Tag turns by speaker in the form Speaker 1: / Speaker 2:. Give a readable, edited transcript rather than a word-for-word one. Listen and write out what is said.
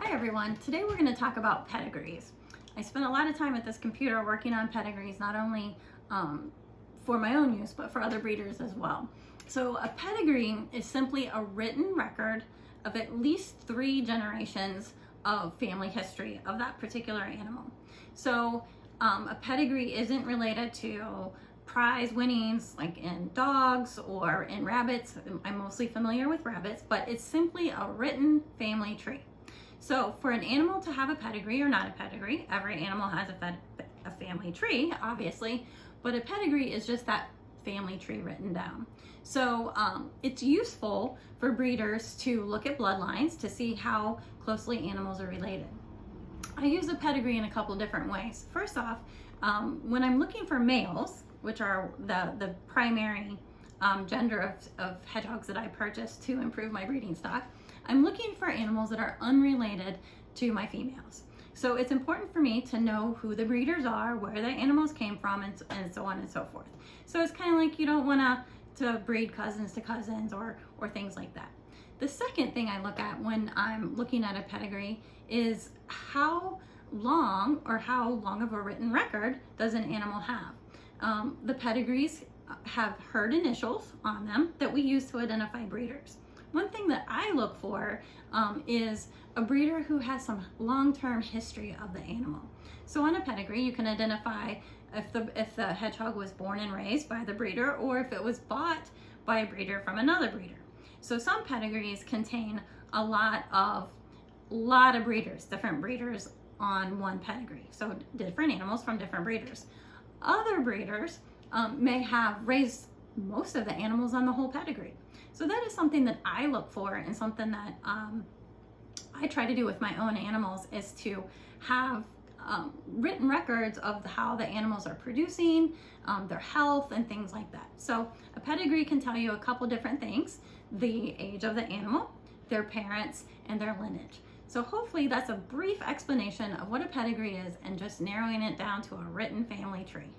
Speaker 1: Hi everyone, today we're going to talk about pedigrees. I spent a lot of time at this computer working on pedigrees, not only for my own use, but for other breeders as well. So a pedigree is simply a written record of at least 3 generations of family history of that particular animal. So a pedigree isn't related to prize winnings like in dogs or in rabbits. I'm mostly familiar with rabbits, but it's simply a written family tree. So for an animal to have a pedigree or not a pedigree, every animal has a family tree, obviously, but a pedigree is just that family tree written down. So it's useful for breeders to look at bloodlines to see how closely animals are related. I use a pedigree in a couple different ways. First off, when I'm looking for males, which are the primary gender of hedgehogs that I purchased to improve my breeding stock, I'm looking for animals that are unrelated to my females. So it's important for me to know who the breeders are, where the animals came from, and so on and so forth. So it's kind of like you don't want to breed cousins to cousins or things like that. The second thing I look at when I'm looking at a pedigree is how long of a written record does an animal have. The pedigrees have herd initials on them that we use to identify breeders. One thing that I look for is a breeder who has some long-term history of the animal. So on a pedigree, you can identify if the hedgehog was born and raised by the breeder or if it was bought by a breeder from another breeder. So some pedigrees contain a lot of breeders, different breeders on one pedigree. So different animals from different breeders. Other breeders may have raised most of the animals on the whole pedigree. So that is something that I look for, and something that I try to do with my own animals is to have written records of how the animals are producing, their health, and things like that. So a pedigree can tell you a couple different things: the age of the animal, their parents, and their lineage. So hopefully that's a brief explanation of what a pedigree is and just narrowing it down to a written family tree.